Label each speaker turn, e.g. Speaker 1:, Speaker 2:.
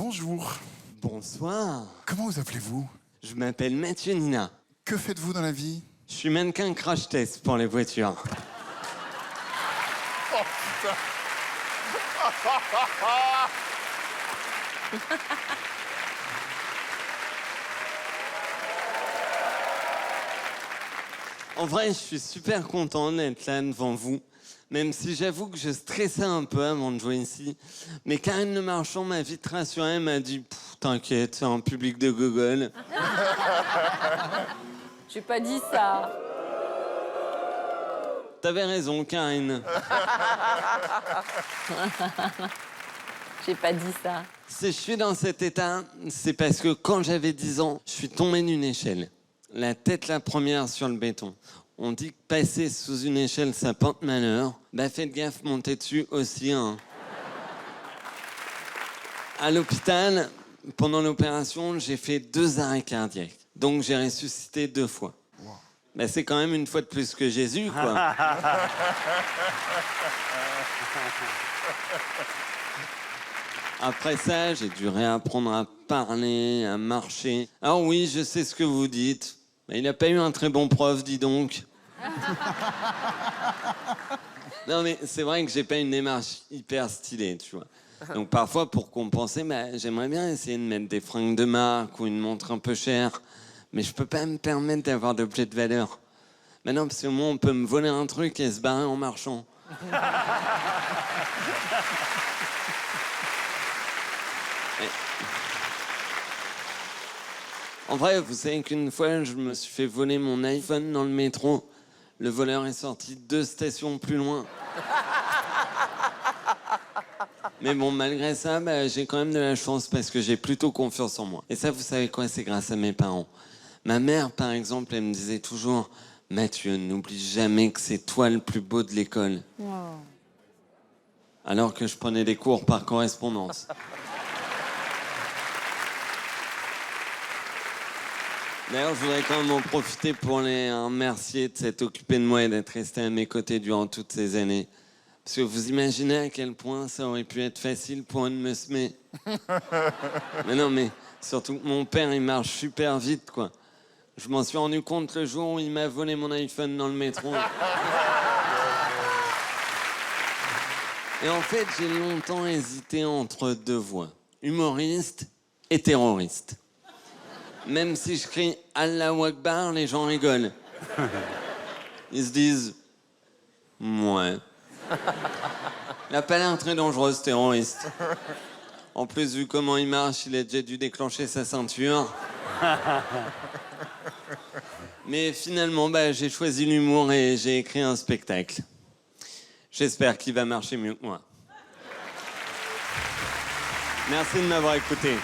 Speaker 1: Bonjour.
Speaker 2: Bonsoir.
Speaker 1: Comment vous appelez-vous?
Speaker 2: Je m'appelle Mathieu Nina.
Speaker 1: Que faites-vous dans la vie?
Speaker 2: Je suis mannequin crash test pour les voitures.
Speaker 1: Oh putain.
Speaker 2: En vrai, je suis super content d'être là devant vous. Même si j'avoue que je stressais un peu avant de jouer ici. Mais Karine Le Marchand m'a vite rassuré, elle m'a dit « T'inquiète, c'est un public de gogol. »
Speaker 3: J'ai pas dit ça.
Speaker 2: T'avais raison, Karine.
Speaker 3: J'ai pas dit ça.
Speaker 2: Si je suis dans cet état, c'est parce que quand j'avais 10 ans, je suis tombé d'une échelle. La tête la première sur le béton. On dit que passer sous une échelle, ça porte malheur. Bah faites gaffe, montez dessus aussi. Hein. À l'hôpital, pendant l'opération, j'ai fait 2 arrêts cardiaques. Donc j'ai ressuscité 2 fois. Wow. Bah c'est quand même une fois de plus que Jésus, quoi. Après ça, j'ai dû réapprendre à parler, à marcher. Ah oui, je sais ce que vous dites. Mais il n'a pas eu un très bon prof, dis donc. Non, mais c'est vrai que j'ai pas une démarche hyper stylée, tu vois. Donc parfois, pour compenser, bah, j'aimerais bien essayer de mettre des fringues de marque ou une montre un peu chère. Mais je peux pas me permettre d'avoir d'objets de valeur. Mais non, parce que moi, on peut me voler un truc et se barrer en marchant. En vrai, vous savez qu'une fois, je me suis fait voler mon iPhone dans le métro. Le voleur est sorti 2 stations plus loin. Mais bon, malgré ça, bah, j'ai quand même de la chance parce que j'ai plutôt confiance en moi. Et ça, vous savez quoi? C'est grâce à mes parents. Ma mère, par exemple, elle me disait toujours « Mathieu, n'oublie jamais que c'est toi le plus beau de l'école. Wow. » Alors que je prenais des cours par correspondance. D'ailleurs, je voudrais quand même en profiter pour les remercier de s'être occupé de moi et d'être resté à mes côtés durant toutes ces années. Parce que vous imaginez à quel point ça aurait pu être facile pour un de me semer. Mais non, mais surtout que mon père, il marche super vite, quoi. Je m'en suis rendu compte le jour où il m'a volé mon iPhone dans le métro. Et en fait, j'ai longtemps hésité entre 2 voies. Humoriste et terroriste. Même si je crie « Allahu Akbar », les gens rigolent. Ils se disent « Ouais. » Il n'a pas l'air très dangereux, ce terroriste. En plus, vu comment il marche, il a déjà dû déclencher sa ceinture. Mais finalement, bah, j'ai choisi l'humour et j'ai écrit un spectacle. J'espère qu'il va marcher mieux que moi. Merci de m'avoir écouté.